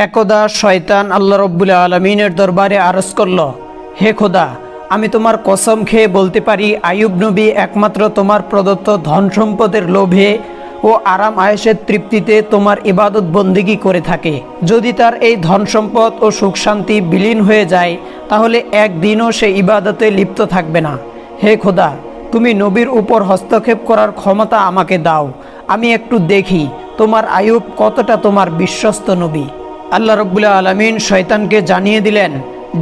একদা শয়তান আল্লাহ রব্বুল আলমিনের দরবারে আরজ করল, হে খোদা, আমি তোমার কসম খেয়ে বলতে পারি আইয়ুব নবী একমাত্র তোমার প্রদত্ত ধন সম্পদের লোভে ও আরাম আয়েশের তৃপ্তিতে তোমার ইবাদত বন্দিগি করে থাকে। যদি তার এই ধন সম্পদ ও সুখ শান্তি বিলীন হয়ে যায় তাহলে একদিনও সে ইবাদতে লিপ্ত থাকবে না। হে খোদা, তুমি নবীর উপর হস্তক্ষেপ করার ক্ষমতা আমাকে দাও, আমি একটু দেখি তোমার আইয়ুব কতটা তোমার বিশ্বস্ত নবী। আল্লাহ রব্বুল আলমিন শয়তানকে জানিয়ে দিলেন,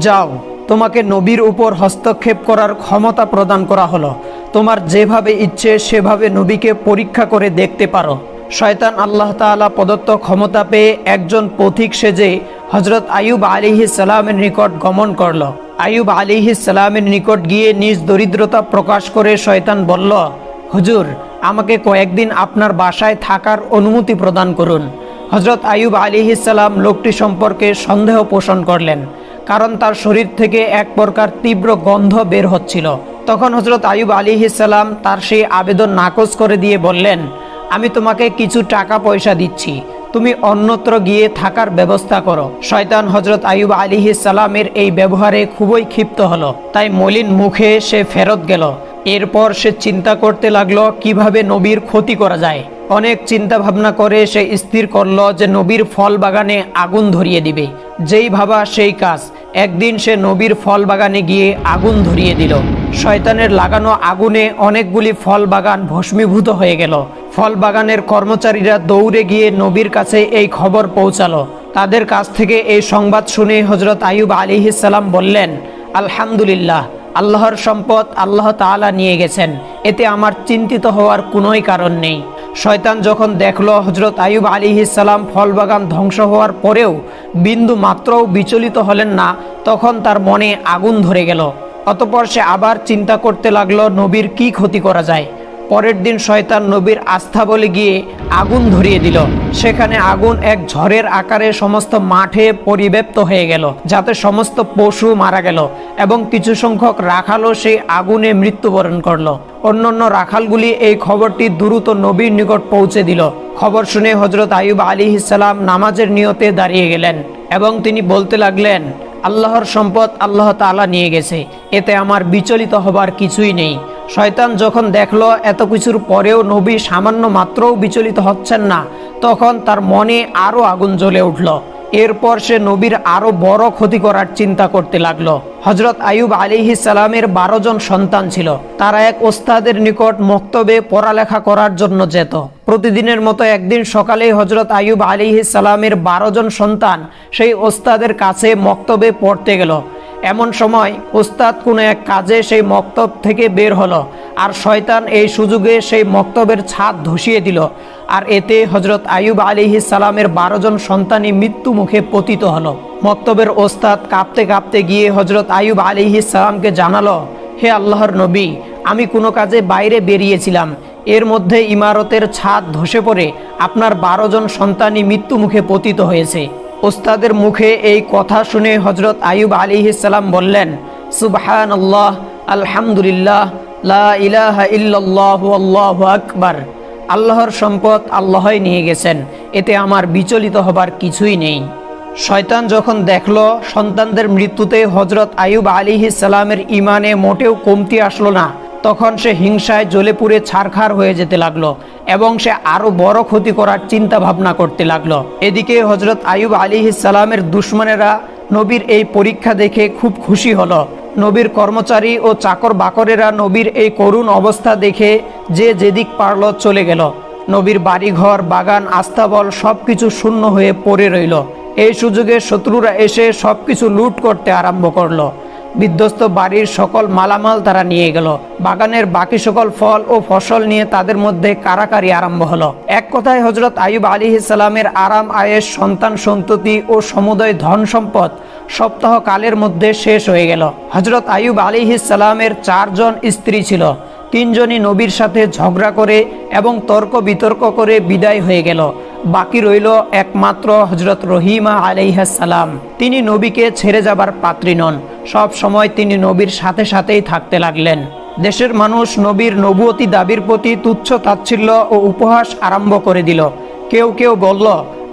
যাও, তোমাকে নবীর উপর হস্তক্ষেপ করার ক্ষমতা প্রদান করা হলো, তোমার যেভাবে ইচ্ছে সেভাবে নবীকে পরীক্ষা করে দেখতে পারো। শয়তান আল্লাহ তাআলা প্রদত্ত ক্ষমতা পেয়ে একজন পথিক সেজে হজরত আইয়ুব আলাইহিস সালামের নিকট গমন করল। আইয়ুব আলাইহিস সালামের নিকট গিয়ে নিজ দরিদ্রতা প্রকাশ করে শয়তান বলল, হুজুর, আমাকে কয়েকদিন আপনার বাসায় থাকার অনুমতি প্রদান করুন। হজরত আইয়ুব আলাইহিস সালাম লোকটি সম্পর্কে সন্দেহ পোষণ করলেন, কারণ তার শরীর থেকে এক প্রকার তীব্র গন্ধ বের হচ্ছিল। তখন হজরত আইয়ুব আলাইহিস সালাম তার সেই আবেদন নাকচ করে দিয়ে বললেন, আমি তোমাকে কিছু টাকা পয়সা দিচ্ছি, তুমি অন্যত্র গিয়ে থাকার ব্যবস্থা করো। শয়তান হজরত আইয়ুব আলাইহিস সালামের এই ব্যবহারে খুবই ক্ষিপ্ত হলো, তাই মলিন মুখে সে ফেরত গেল। এরপর সে চিন্তা করতে লাগলো কিভাবে নবীর ক্ষতি করা যায়। অনেক চিন্তা ভাবনা করে সে স্থির করল যে নবীর ফল বাগানে আগুন ধরিয়ে দিবে। যেই ভাবা সেই কাজ। একদিন সে নবীর ফল বাগানে গিয়ে আগুন ধরিয়ে দিল। শয়তানের লাগানো আগুনে অনেকগুলি ফল বাগান ভস্মীভূত হয়ে গেল। ফল বাগানের কর্মচারীরা দৌড়ে গিয়ে নবীর কাছে এই খবর পৌঁছালো। তাদের কাছ থেকে এই সংবাদ শুনে হজরত আইয়ুব আলাইহিস সালাম বললেন, আলহামদুলিল্লাহ, আল্লাহর সম্পদ আল্লাহ তাআলা নিয়ে গেছেন, এতে আমার চিন্তিত হওয়ার কোনোই কারণ নেই। শয়তান যখন দেখল হজরত আইয়ুব আলাইহিস সালাম ফল বাগান ধ্বংস হওয়ার পরেও বিন্দু মাত্রও বিচলিত হলেন না, তখন তার মনে আগুন ধরে গেল। অতঃপর সে আবার চিন্তা করতে লাগলো নবীর কি ক্ষতি করা যায়। পরের দিন শয়তান নবীর আস্থা বলে গিয়ে আগুন ধরিয়ে দিল। সেখানে আগুন এক ঝড়ের আকারে সমস্ত মাঠে পরিব্যাপ্ত হয়ে গেল, যাতে সমস্ত পশু মারা গেল এবং কিছু সংখ্যক রাখালও সেই আগুনে মৃত্যুবরণ করলো। অন্যান্য রাখালগুলি এই খবরটি দ্রুত নবীর নিকট পৌঁছে দিল। খবর শুনে হজরত আইয়ুব আলাইহিস সালাম নামাজের নিয়তে দাঁড়িয়ে গেলেন এবং তিনি বলতে লাগলেন, আল্লাহর সম্পদ আল্লাহ তাআলা নিয়ে গেছে, এতে আমার বিচলিত হবার কিছুই নেই। শয়তান যখন দেখলো এত কিছুর পরেও নবী সামান্য মাত্রও বিচলিত হচ্ছেন না, তখন তার মনে আরো আগুন জ্বলে উঠল। এরপর সে নবীর আরো বড় ক্ষতি করার চিন্তা করতে লাগলো। হজরত আইয়ুব আলাইহিস সালামের 12 জন সন্তান ছিল। তারা এক ওস্তাদের নিকট মক্তবে পড়ালেখা করার জন্য যেত। প্রতিদিনের মতো একদিন সকালে হজরত আইয়ুব আলাইহিস সালামের 12 জন সন্তান সেই ওস্তাদের কাছে মক্তবে পড়তে গেল। এমন সময় ওস্তাদ কোনো এক কাজে সেই মক্তব থেকে বের হলো, আর শয়তান এই সুযোগে সেই মক্তবের ছাদ ধসিয়ে দিল। আর এতে হজরত আইয়ুব আলাইহিস সালামের 12 জন সন্তানই মৃত্যু মুখে পতিত হলো। মক্তবের ওস্তাদ কাঁপতে কাঁপতে গিয়ে হজরত আইয়ুব আলাইহিস সালামকে জানালো, হে আল্লাহর নবী, আমি কোনো কাজে বাইরে বেরিয়েছিলাম, এর মধ্যে ইমারতের ছাদ ধসে পড়ে আপনার 12 জন সন্তানই মৃত্যু মুখে পতিত হয়েছে। ওস্তাদের মুখে এই কথা শুনে হজরত আইয়ুব আলাইহিস সালাম বললেন, সুবহানাল্লাহ, আলহামদুলিল্লাহ, লা ইলাহা ইল্লাল্লাহু আল্লাহু আকবার। আল্লাহর সম্পদ আল্লাহই নিয়ে গেছেন, এতে আমার বিচলিত হবার কিছুই নেই। শয়তান যখন দেখল সন্তানদের মৃত্যুতে হজরত আইয়ুব আলাইহিস সালামের ঈমানে মোটেও কমতি আসলো না, তখন সে হিংসায় জ্বলে পুড়ে ছারখার হয়ে যেতে লাগলো এবং সে আরো বড় ক্ষতি করার চিন্তা ভাবনা করতে লাগলো। এদিকে হজরত আইয়ুব আলাইহিস সালামের দুশমনেরা নবীর এই পরীক্ষা দেখে খুব খুশি হলো। নবীর কর্মচারী ও চাকর বাকরেরা নবীর এই করুণ অবস্থা দেখে যে যেদিক পারল চলে গেল। নবীর বাড়িঘর, বাগান, আস্তাবল সবকিছু শূন্য হয়ে পড়ে রইল। এই সুযোগে শত্রুরা এসে সবকিছু লুট করতে আরম্ভ করলো। বিধ্বস্ত বাড়ির সকল মালামাল তারা নিয়ে গেল। বাগানের বাকি সকল ফল ও ফসল নিয়ে তাদের মধ্যে কারাকারি আরম্ভ হলো। এক কথায় হজরত আইয়ুব আলাইহিস সালামের আরাম আয়েশ, সন্তান সন্ততি ও সমুদয় ধন সম্পদ সপ্তাহ কালের মধ্যে শেষ হয়ে গেল। হজরত আইয়ুব আলাইহিস সালামের 4 জন স্ত্রী ছিল। 3 জনই নবীর সাথে ঝগড়া করে এবং তর্ক বিতর্ক করে বিদায় হয়ে গেল। বাকি রইল একমাত্র হজরত রহিমা আলাইহিস সালাম। তিনি নবীকে ছেড়ে যাবার পাত্রী নন, সব সময় তিনি নবীর সাথে সাথেই থাকতে লাগলেন। দেশের মানুষ নবীর নবুয়তি দাবির প্রতি তুচ্ছ তাচ্ছিল্য ও উপহাস আরম্ভ করে দিল। কেউ কেউ বলল,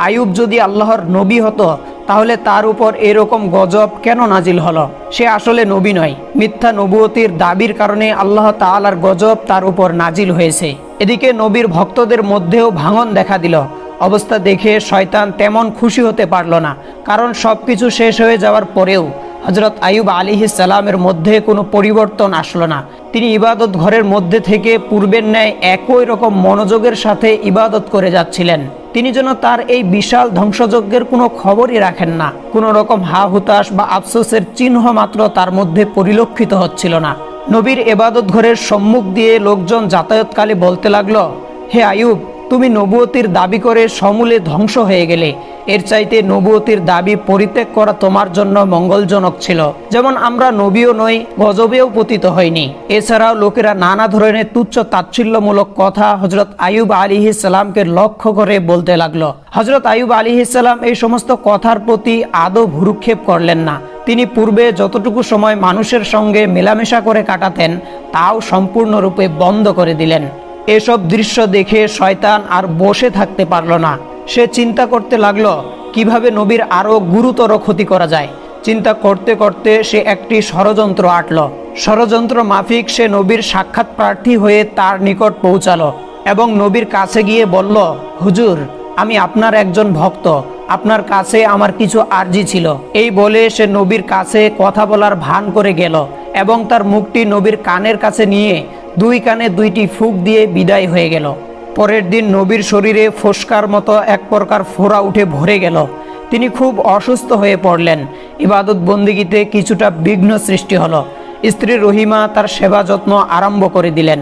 আইয়ুব যদি আল্লাহর নবী হতো তাহলে তার উপর এরকম গজব কেন নাজিল হলো? সে আসলে নবী নয়, মিথ্যা নবুয়তির দাবির কারণে আল্লাহ তাআলার গজব তার উপর নাজিল হয়েছে। এদিকে নবীর ভক্তদের মধ্যেও ভাঙন দেখা দিল। অবস্থা দেখে শয়তান তেমন খুশি হতে পারল না, কারণ সবকিছু শেষ হয়ে যাওয়ার পরেও হযরত আইয়ুব আলাইহিস সালামের মধ্যে কোনো পরিবর্তন আসলো না। তিনি ইবাদত ঘরের মধ্যে থেকে পূর্বের ন্যায় একই রকম মনোযোগের সাথে ইবাদত করে যাচ্ছিলেন। তিনি যেন তার এই বিশাল ধ্বংসযজ্ঞের কোনো খবরই রাখেন না। কোনো রকম হা হুতাশ বা আফসোসের চিহ্ন মাত্র তার মধ্যে পরিলক্ষিত হচ্ছিল না। নবীর ইবাদত ঘরের সম্মুখ দিয়ে লোকজন যাতায়াতকালে বলতে লাগলো, হে আইয়ুব, তুমি নবুয়তির দাবি করে সমূলে ধ্বংস হয়ে গেলে। এর চাইতে নবুয়তির দাবি পরিত্যাগ করা তোমার জন্য মঙ্গলজনক ছিল। যেমন আমরা নবীও নই, গজবেও পতিত হয়নি। এছাড়াও লোকেরা নানা ধরনের তুচ্ছ তাচ্ছিল্যমূলক কথা হযরত আইয়ুব আলাইহিস সালামকে লক্ষ্য করে বলতে লাগলো। হযরত আইয়ুব আলাইহিস সালাম এই সমস্ত কথার প্রতি আদৌ ভ্রুক্ষেপ করলেন না। তিনি পূর্বে যতটুকু সময় মানুষের সঙ্গে মেলামেশা করে কাটাতেন তাও সম্পূর্ণরূপে বন্ধ করে দিলেন। এসব দৃশ্য দেখে শয়তান আর বসে থাকতে পারল না। সে চিন্তা করতে লাগলো কিভাবে নবীর আরো গুরুতর ক্ষতি করা যায়। চিন্তা করতে করতে সে একটি ষড়যন্ত্র আঁটল। ষড়যন্ত্র মাফিক সে নবীর সাক্ষাৎ প্রার্থী হয়ে তার নিকট পৌঁছালো এবং নবীর কাছে গিয়ে বলল, হুজুর, আমি আপনার একজন ভক্ত, আপনার কাছে আমার কিছু আরজি ছিল। এই বলে সে নবীর কাছে কথা বলার ভান করে গেল এবং তার মুখটি নবীর কানের কাছে নিয়ে দুই কানে দুইটি ফুঁক দিয়ে বিদায় হয়ে গেল। পরের দিন নবীর শরীরে ফোস্কার মতো এক প্রকার ফোঁড়া উঠে ভরে গেল। তিনি খুব অসুস্থ হয়ে পড়লেন। ইবাদত বন্দিগিতে কিছুটা বিঘ্ন সৃষ্টি হলো। স্ত্রী রহিমা তার সেবা যত্ন আরম্ভ করে দিলেন।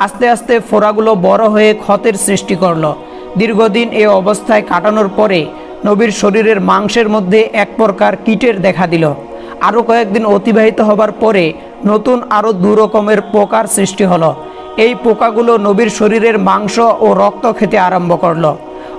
আস্তে আস্তে ফোঁড়াগুলো বড় হয়ে ক্ষতের সৃষ্টি করলো। দীর্ঘদিন এই অবস্থায় কাটানোর পরে নবীর শরীরের মাংসের মধ্যে এক প্রকার কীটের দেখা দিল। আরও কয়েকদিন অতিবাহিত হবার পরে নতুন আরও দু রকমের পোকার সৃষ্টি হলো। এই পোকাগুলো নবীর শরীরের মাংস ও রক্ত খেতে আরম্ভ করলো।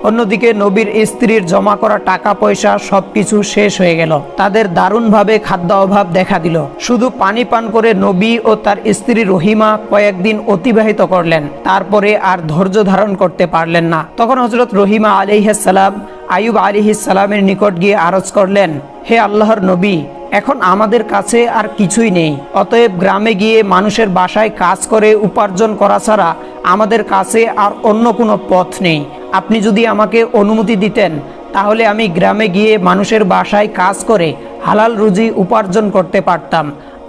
অন্যদিকে নবীর স্ত্রীর জমা করা টাকা পয়সা সবকিছু শেষ হয়ে গেল। তাদের দারুণভাবে খাদ্য অভাব দেখা দিল। শুধু পানি পান করে নবী ও তার স্ত্রী রহিমা কয়েকদিন অতিবাহিত করলেন, তারপরে আর ধৈর্য ধারণ করতে পারলেন না। তখন হযরত রহিমা আলাইহিস সালাম আইয়ুব আলাইহিস সালামের নিকট গিয়ে আরজ করলেন, হে আল্লাহর নবী, এখন আমাদের কাছে আর কিছুই নেই। অতএব গ্রামে গিয়ে মানুষের বাসায় কাজ করে উপার্জন করা ছাড়া আমাদের কাছে আর অন্য কোনো পথ নেই। আপনি যদি আমাকে অনুমতি দিতেন তাহলে আমি গ্রামে গিয়ে মানুষের বাসায় কাজ করে হালাল রুজি উপার্জন করতে পারতাম,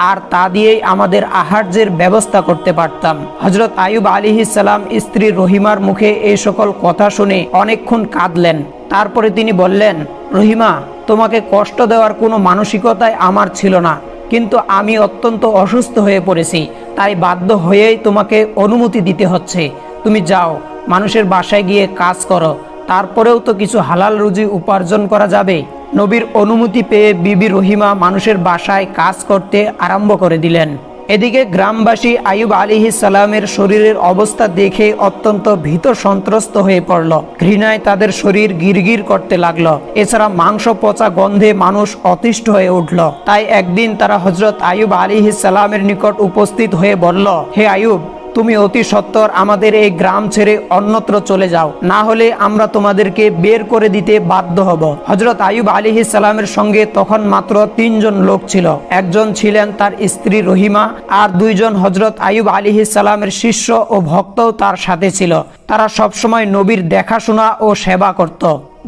আর তা দিয়েই আমাদের আহার্যের ব্যবস্থা করতে পারতাম। হযরত আইয়ুব আলাইহিস সালাম স্ত্রী রহিমার মুখে এই সকল কথা শুনে অনেকক্ষণ কাঁদলেন। তারপরে তিনি বললেন, রহিমা, তোমাকে কষ্ট দেওয়ার কোনো মানসিকতাই আমার ছিল না, কিন্তু আমি অত্যন্ত অসুস্থ হয়ে পড়েছি, তাই বাধ্য হয়েই তোমাকে অনুমতি দিতে হচ্ছে। তুমি যাও, মানুষের বাসায় গিয়ে কাজ করো, তারপরেও তো কিছু হালাল রুজি উপার্জন করা যাবে। নবীর অনুমতি পেয়ে বিবি রহিমা মানুষের বাসায় কাজ করতে আরম্ভ করে দিলেন। এদিকে গ্রামবাসী আইয়ুব আলাইহিস সালামের শরীরের অবস্থা দেখে অত্যন্ত ভীত সন্ত্রস্ত হয়ে পড়ল। ঘৃণায় তাদের শরীর গিরগির করতে লাগলো। এছাড়া মাংস পচা গন্ধে মানুষ অতিষ্ঠ হয়ে উঠল। তাই একদিন তারা হযরত আইয়ুব আলাইহিস সালামের নিকট উপস্থিত হয়ে বলল, হে আইয়ুব, তুমি অতি সত্বর আমাদের এই গ্রাম ছেড়ে অন্যত্র চলে যাও, না হলে আমরা তোমাদেরকে বের করে দিতে বাধ্য হব। হযরত আইয়ুব আলাইহিস সালামের সঙ্গে তখন মাত্র 3 জন লোক ছিল। একজন ছিলেন তার স্ত্রী রহিমা, আর 2 জন হযরত আইয়ুব আলাইহিস সালামের শিষ্য ও ভক্তও তার সাথে ছিল। তারা সবসময় নবীর দেখাশোনা ও সেবা করত।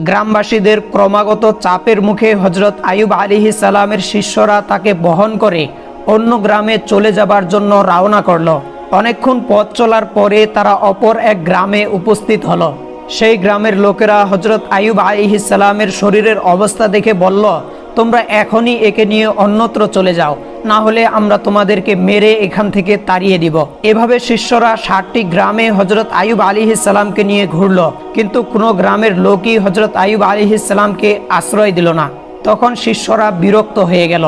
গ্রামবাসীদের ক্রমাগত চাপের মুখে হযরত আইয়ুব আলাইহিস সালামের শিষ্যরা তাকে বহন করে অন্য গ্রামে চলে যাবার জন্য রওনা করলো। অনেকক্ষণ পথ চলার পরে তারা অপর এক গ্রামে উপস্থিত হলো। সেই গ্রামের লোকেরা হযরত আইয়ুব আলাইহিস সালামের শরীরের অবস্থা দেখে বলল, তোমরা এখনই একে নিয়ে অন্যত্র চলে যাও, না হলে আমরা তোমাদেরকে মেরে এখান থেকে তাড়িয়ে দিব। এভাবে শিষ্যরা 60টি গ্রামে হযরত আইয়ুব আলাইহিস সালামকে নিয়ে ঘুরল, কিন্তু কোনো গ্রামের লোকই হযরত আইয়ুব আলাইহিস সালামকে আশ্রয় দিল না। তখন শিষ্যরা বিরক্ত হয়ে গেল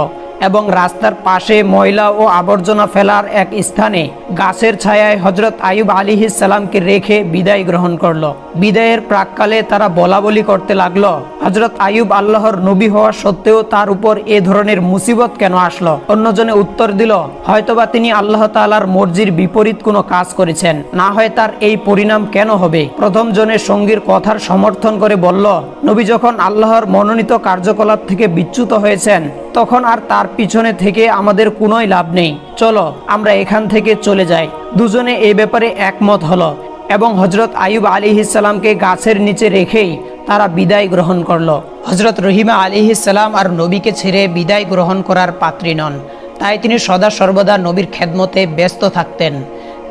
এবং রাস্তার পাশে ময়লা ও আবর্জনা ফেলার এক স্থানে গাছের ছায়ায় হযরত আইয়ুব আলাইহিস সালামকে রেখে বিদায় গ্রহণ করলো। বিদায়ের প্রাক্কালে তারা বলাবলি করতে লাগলো, হযরত আইয়ুব আল্লাহর নবী হওয়া সত্ত্বেও তার উপর এ ধরনের মুসিবত কেন আসলো? অন্যজনে উত্তর দিল, হয়তোবা তিনি আল্লাহ তাআলার মর্জির বিপরীত কোনো কাজ করেছেন, না হয় তার এই পরিণাম কেন হবে? প্রথম জনের সঙ্গীর কথার সমর্থন করে বলল, নবী যখন আল্লাহর মনোনীত কার্যকলাপ থেকে বিচ্যুত হয়েছেন তখন আর তার পিছনে থেকে আমাদের কোনোই লাভ নেই, চলো আমরা এখান থেকে চলে যাই। দুজনে এই ব্যাপারে একমত হলো এবং হযরত আইয়ুব আলাইহিস সালামকে গাছের নিচে রেখেই তারা বিদায় গ্রহণ করলো। হযরত রহিমা আলাইহিস সালাম আর নবীকে ছেড়ে বিদায় গ্রহণ করার পাত্রী নন, তাই তিনি সদা সর্বদা নবীর খেদমতে ব্যস্ত থাকতেন।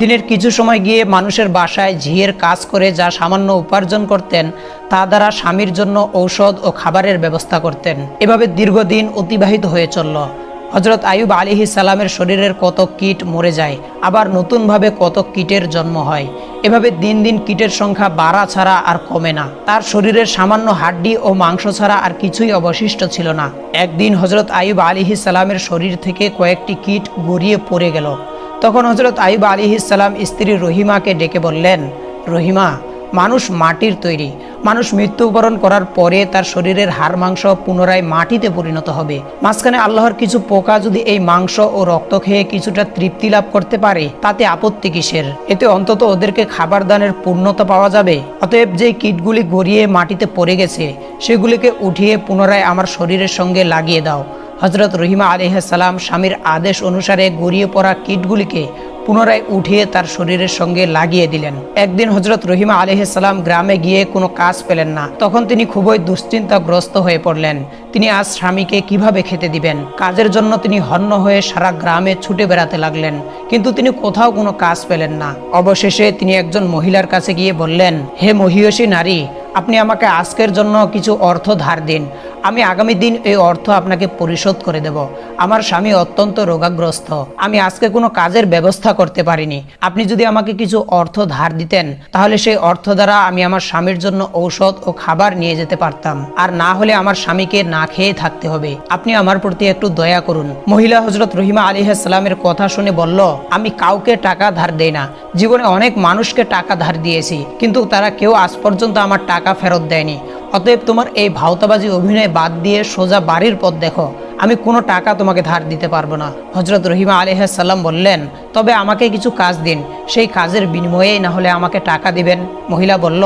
দিনের কিছু সময় গিয়ে মানুষের বাসায় ঝিয়ের কাজ করে যা সামান্য উপার্জন করতেন তা দ্বারা স্বামীর জন্য ঔষধ ও খাবারের ব্যবস্থা করতেন। এভাবে দীর্ঘদিন অতিবাহিত হয়ে চলল। হযরত আইয়ুব আলাইহিস সালামের শরীরের কত কীট মরে যায়, আবার নতুনভাবে কত কীটের জন্ম হয়। এভাবে দিন দিন কীটের সংখ্যা বাড়া ছাড়া আর কমে না। তার শরীরের সামান্য হাড্ডি ও মাংস ছাড়া আর কিছুই অবশিষ্ট ছিল না। একদিন হযরত আইয়ুব আলাইহিস সালামের শরীর থেকে কয়েকটি কীট গড়িয়ে পড়ে গেল। তখন হযরত আইয়ুব আলাইহিস সালাম স্ত্রী রহিমাকে ডেকে বললেন, রহিমা, মানুষ মাটির তৈরি, মানুষ মৃত্যুবরণ করার পরে তার শরীরের হাড় মাংস পুনরায় মাটিতে পরিণত হবে। মাঝখানে আল্লাহর কিছু পোকা যদি এই মাংস ও রক্ত খেয়ে কিছুটা তৃপ্তি লাভ করতে পারে তাতে আপত্তি কিসের? এতে অন্তত ওদেরকে খাবার দানের পূর্ণতা পাওয়া যাবে। অতএব যে কীটগুলি গড়িয়ে মাটিতে পড়ে গেছে সেগুলিকে উঠিয়ে পুনরায় আমার শরীরের সঙ্গে লাগিয়ে দাও। হযরত রহিমা আলাইহিস সালাম স্বামীর আদেশ অনুসারে গড়িয়ে পড়া কীটগুলিকে পুনরায় উঠিয়ে তার শরীরের সঙ্গে লাগিয়ে দিলেন। একদিন হযরত রহিমা আলাইহিস সালাম গ্রামে গিয়ে কোনো কাজ পেলেন না। তখন তিনি খুবই দুশ্চিন্তাগ্রস্ত হয়ে পড়লেন। তিনি আজ স্বামীকে কিভাবে খেতে দিবেন? কাজের জন্য তিনি হন্য হয়ে সারা গ্রামে ছুটে বেড়াতে লাগলেন, কিন্তু তিনি কোথাও কোনো কাজ পেলেন না। অবশেষে তিনি একজন মহিলার কাছে গিয়ে বললেন, হে মহিয়সী নারী, আপনি আমাকে আজকের জন্য কিছু অর্থ ধার দিন, আমি আগামী দিন এই অর্থ আপনাকে পরিশোধ করে দেব। আমার স্বামী অত্যন্ত রোগাগ্রস্ত, আমি আজকে কোনো কাজের ব্যবস্থা করতে পারিনি। আপনি যদি আমাকে কিছু অর্থ ধার দিতেন তাহলে সেই অর্থ দ্বারা আমি আমার স্বামীর জন্য ঔষধ ও খাবার নিয়ে যেতে পারতাম, আর না হলে আমার স্বামীকে না খেয়ে থাকতে হবে। আপনি আমার প্রতি একটু দয়া করুন। মহিলা হযরত রহিমা আলাইহিস সালামের কথা শুনে বলল, আমি কাউকে টাকা ধার দেই না। জীবনে অনেক মানুষকে টাকা ধার দিয়েছি, কিন্তু তারা কেউ আজ পর্যন্ত আমার টাকা ফেরত দেয়নি। অতএব তোমার এই ভাওতাবাজি অভিনয় বাদ দিয়ে সোজা বাড়ির পথ দেখো, আমি কোনো টাকা তোমাকে ধার দিতে পারবো না। হযরত রহিমা আলাইহিস সালাম বললেন, তবে আমাকে কিছু কাজ দিন, সেই কাজের বিনিময়েই না হলে আমাকে টাকা দিবেন। মহিলা বলল,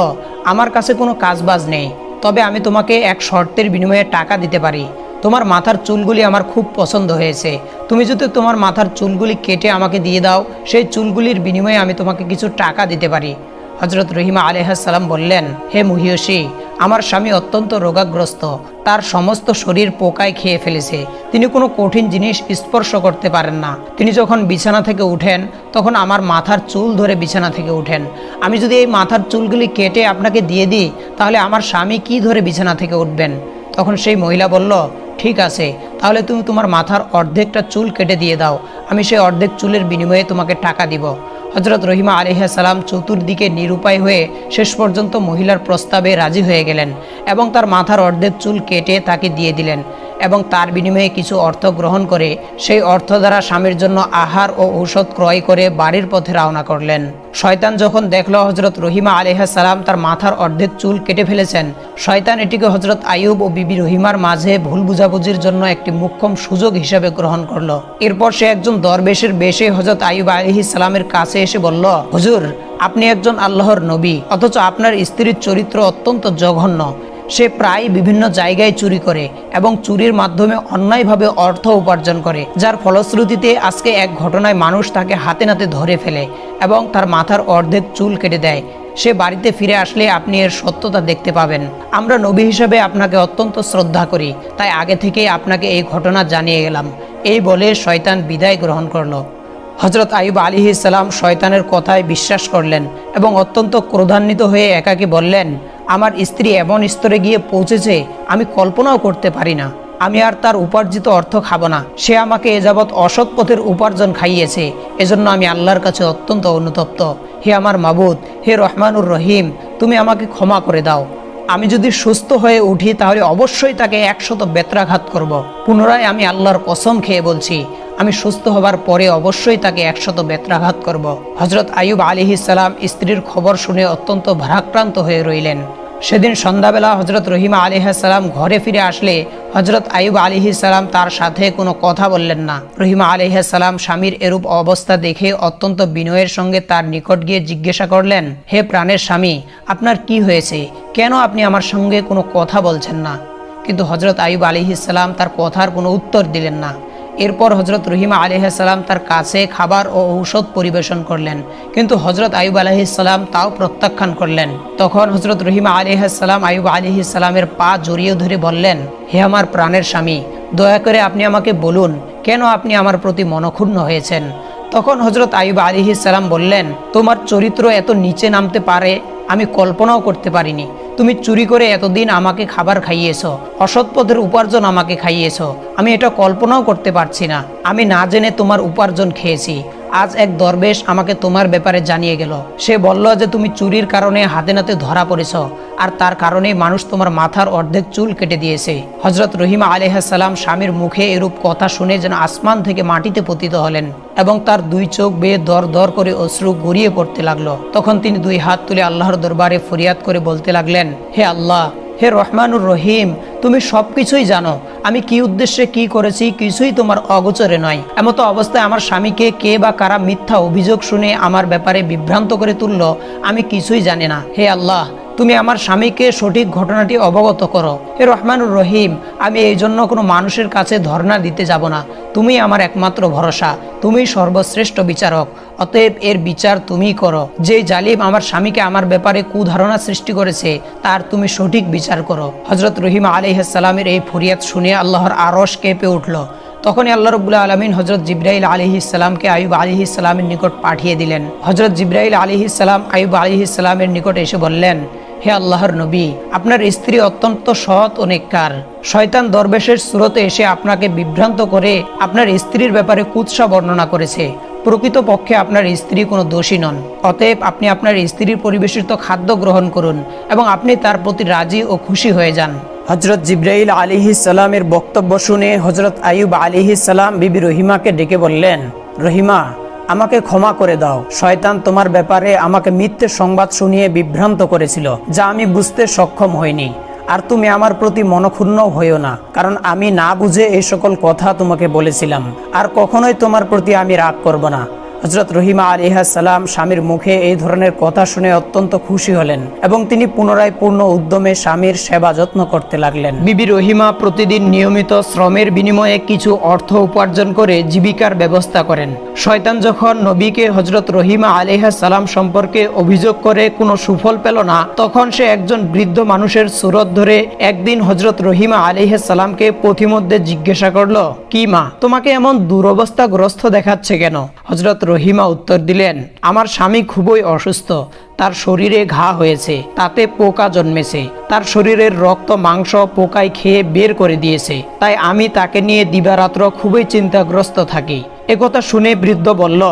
আমার কাছে কোনো কাজবাজ নেই, তবে আমি তোমাকে এক শর্তের বিনিময়ে টাকা দিতে পারি। তোমার মাথার চুলগুলি আমার খুব পছন্দ হয়েছে, তুমি যদি তোমার মাথার চুলগুলি কেটে আমাকে দিয়ে দাও, সেই চুলগুলির বিনিময়ে আমি তোমাকে কিছু টাকা দিতে পারি। হযরত রহিমা আলাইহিস সালাম বললেন, হে মহিয়সী, আমার স্বামী অত্যন্ত রোগাগ্রস্ত, তার সমস্ত শরীর পোকায় খেয়ে ফেলেছে, তিনি কোনো কঠিন জিনিস স্পর্শ করতে পারেন না। তিনি যখন বিছানা থেকে উঠেন তখন আমার মাথার চুল ধরে বিছানা থেকে উঠেন। আমি যদি এই মাথার চুলগুলি কেটে আপনাকে দিয়ে দিই তাহলে আমার স্বামী কি ধরে বিছানা থেকে উঠবেন? তখন সেই মহিলা বলল, ঠিক আছে, তাহলে তুমি তোমার মাথার অর্ধেকটা চুল কেটে দিয়ে দাও, আমি সেই অর্ধেক চুলের বিনিময়ে তোমাকে টাকা দিব। হযরত রহিমা আলাইহিস সালাম চতুর্দিকে নিরুপায় হয়ে শেষ পর্যন্ত মহিলার প্রস্তাবে রাজি হয়ে গেলেন এবং তার মাথার অর্ধেক চুল কেটে তাকে দিয়ে দিলেন এবং তার বিনিময়ে কিছু অর্থ গ্রহণ করে সেই অর্থ দ্বারা স্বামীর জন্য আহার ও ঔষধ ক্রয় করে বাড়ির পথে রওনা করলেন। শয়তান যখন দেখলো হযরত রহিমা আলাইহিস সালাম তার মাথার অর্ধেক চুল কেটে ফেলেছেন, শয়তান এটিকে হযরত আইয়ুব ও বিবি রহিমার মাঝে ভুল বুঝাবুঝির জন্য একটি মোক্ষম সুযোগ হিসেবে গ্রহণ করলো। এরপর সে একজন দরবেশের বেশে হযরত আইয়ুব আলাইহিস সালামের কাছে এসে বলল, হুজুর, আপনি একজন আল্লাহর নবী, অথচ আপনার স্ত্রীর চরিত্র অত্যন্ত জঘন্য। সে প্রায় বিভিন্ন জায়গায় চুরি করে এবং চুরির মাধ্যমে অন্যায়ভাবে অর্থ উপার্জন করে, যার ফলশ্রুতিতে আজকে এক ঘটনায় মানুষ তাকে হাতে নাতে ধরে ফেলে এবং তার মাথার অর্ধেক চুল কেটে দেয়। সে বাড়িতে ফিরে আসলে আপনি এর সত্যতা দেখতে পাবেন। আমরা নবী হিসেবে আপনাকে অত্যন্ত শ্রদ্ধা করি, তাই আগে থেকেই আপনাকে এই ঘটনা জানিয়ে গেলাম। এই বলে শয়তান বিদায় গ্রহণ করলো। হযরত আইয়ুব আলাইহিস সালাম শয়তানের কথায় বিশ্বাস করলেন এবং অত্যন্ত ক্রোধান্বিত হয়ে একাকী বললেন, আমার স্ত্রী এমন স্তরে গিয়ে পৌঁছেছে আমি কল্পনাও করতে পারি না। আমি আর তার উপার্জিত অর্থ খাবো না। সে আমাকে এ যাবৎ অসৎ পথের উপার্জন খাইয়েছে, এজন্য আমি আল্লাহর কাছে অত্যন্ত অনুতপ্ত। হে আমার মাবুদ, হে রহমানুর রহিম, তুমি আমাকে ক্ষমা করে দাও। আমি যদি সুস্থ হয়ে উঠি তাহলে অবশ্যই তাকে 100 বেত্রাঘাত করব। পুনরায় আমি আল্লাহর কসম খেয়ে বলছি, আমি সুস্থ হবার পরে অবশ্যই তাকে 100 বেত্রাঘাত করব। হযরত আইয়ুব আলাইহিস সালাম স্ত্রীর খবর শুনে অত্যন্ত ভারাক্রান্ত হয়ে রইলেন। সেদিন সন্ধ্যাবেলা হযরত রহিমা আলাইহিস সালাম ঘরে ফিরে আসলে হযরত আইয়ুব আলাইহিস সালাম তার সাথে কোনো কথা বললেন না। রহিমা আলাইহিস সালাম স্বামীর এরূপ অবস্থা দেখে অত্যন্ত বিনয়ের সঙ্গে তার নিকট গিয়ে জিজ্ঞাসা করলেন, হে প্রাণের স্বামী, আপনার কি হয়েছে? কেন আপনি আমার সঙ্গে কোনো কথা বলছেন না? কিন্তু হযরত আইয়ুব আলাইহিস সালাম তার কথার কোনো উত্তর দিলেন না। এরপর হযরত রহিমা আলাইহিস সালাম তার কাছে খাবার ও ঔষধ পরিবেশন করলেন, কিন্তু হযরত আইয়ুব আলাইহিস সালাম তাও প্রত্যাখ্যান করলেন। তখন হযরত রহিমা আলাইহিস সালাম আইয়ুব আলাইহিস সালামের পা জড়িয়ে ধরে বললেন, হে আমার প্রাণের স্বামী, দয়া করে আপনি আমাকে বলুন কেন আপনি আমার প্রতি মনক্ষুণ্ণ হয়েছেন। তখন হযরত আইয়ুব আলাইহিস সালাম বললেন, তোমার চরিত্র এত নিচে নামতে পারে আমি কল্পনাও করতে পারিনি। তুমি চুরি করে এতদিন আমাকে খাবার খাইয়েছো, অসৎ পথের উপার্জন আমাকে খাইয়েছো, আমি এটা কল্পনাও করতে পারছি না। আমি না জেনে তোমার উপার্জন খেয়েছি। আজ এক দরবেশ আমাকে তোমার ব্যাপারে জানিয়ে গেল। সে বলল যে তুমি চুরির কারণে হাতে নাতে ধরা পড়েছ, আর তার কারণেই মানুষ তোমার মাথার অর্ধেক চুল কেটে দিয়েছে। হযরত রহিমা আলাইহিস সালাম স্বামীর মুখে এরূপ কথা শুনে যেন আসমান থেকে মাটিতে পতিত হলেন এবং তার দুই চোখ বেয়ে দর দর করে অশ্রু গড়িয়ে পড়তে লাগলো। তখন তিনি দুই হাত তুলে আল্লাহর দরবারে ফরিয়াদ করে বলতে লাগলেন, হে আল্লাহ, হে রহমানুর রহিম, তুমি সবকিছুই জানো। আমি কি উদ্দেশ্যে কি করেছি কিছুই তোমার অগোচরে নয়। এমতো অবস্থায় আমার স্বামীকে কে বা কারা মিথ্যা অভিযোগ শুনে আমার ব্যাপারে বিভ্রান্ত করে তুলল, আমি কিছুই জানি না। হে আল্লাহ, তুমি আমার স্বামীকে সঠিক ঘটনাটি অবগত করো। হে রহমানুর রহিম, আমি এই জন্য কোনো মানুষের কাছে ধর্ণা দিতে যাব না। তুমি আমার একমাত্র ভরসা, তুমি সর্বশ্রেষ্ঠ বিচারক, অতএব এর বিচার তুমিই করো। যে জালিম আমার স্বামীকে আমার ব্যাপারে কুধারণা সৃষ্টি করেছে তার তুমি সঠিক বিচার করো। হযরত রহিমা আলাইহিস সালামের এই ফরিয়াদ শুনে আল্লাহর আরশ কেঁপে উঠল। তখনই আল্লাহ রাব্বুল আলামিন হযরত জিবরাইল আলাইহিস সালামকে আইয়ুব আলাইহিস সালামের নিকট পাঠিয়ে দিলেন। হযরত জিবরাইল আলাইহিস সালাম আইয়ুব আলাইহিস সালামের নিকট এসে বললেন, হে আল্লাহর নবী, আপনার স্ত্রী অত্যন্ত সৎ ও নেককার। শয়তান দরবেশের সুরতে এসে আপনাকে বিভ্রান্ত করে আপনার স্ত্রীর ব্যাপারে কুৎসা বর্ণনা করেছে। প্রকৃতপক্ষে আপনার স্ত্রী কোনো দোষী নন। অতএব আপনি আপনার স্ত্রীর পরিবেশিত খাদ্য গ্রহণ করুন এবং আপনি তার প্রতি রাজি ও খুশি হয়ে যান। হযরত জিবরাইল আলাইহিস সালামের বক্তব্য শুনে হযরত আইয়ুব আলাইহিস সালাম বিবি রহিমাকে ডেকে বললেন, রহিমা, আমাকে ক্ষমা করে দাও। শয়তান তোমার ব্যাপারে আমাকে মিথ্যে সংবাদ শুনিয়ে বিভ্রান্ত করেছিল, যা আমি বুঝতে সক্ষম হইনি। আর তুমি আমার প্রতি মনক্ষুণ্ণ হইও না, কারণ আমি না বুঝে এই সকল কথা তোমাকে বলেছিলাম। আর কখনোই তোমার প্রতি আমি রাগ করব না। হযরত রহিমা আলাইহিস সালাম স্বামীর মুখে এই ধরনের কথা শুনে অত্যন্ত খুশি হলেন এবং তিনি পুনরায় পূর্ণ উদ্যমে স্বামীর সেবা যত্ন করতে লাগলেন। বিবি রহিমা প্রতিদিন নিয়মিত শ্রমের বিনিময়ে কিছু অর্থ উপার্জন করে জীবিকার ব্যবস্থা করেন। শয়তান যখন নবীকে হযরত রহিমা আলাইহিস সালাম সম্পর্কে অভিযোগ করে কোনো সুফল পেল না, তখন সে একজন বৃদ্ধ মানুষের সুরত ধরে একদিন হযরত রহিমা আলাইহিস সালামকে পথিমধ্যে জিজ্ঞাসা করলো, কি মা, তোমাকে এমন দুরবস্থাগ্রস্ত দেখাচ্ছে কেন? হযরত রহিমা উত্তর দিলেন, আমার স্বামী খুবই অসুস্থ। তার শরীরে ঘা হয়েছে, তাতে পোকা জন্মেছে। তার শরীরের রক্ত মাংস পোকায় খেয়ে বের করে দিয়েছে। তাই আমি তাকে নিয়ে দিবারাত্র খুবই চিন্তাগ্রস্ত থাকি। একথা শুনে বৃদ্ধ বলল,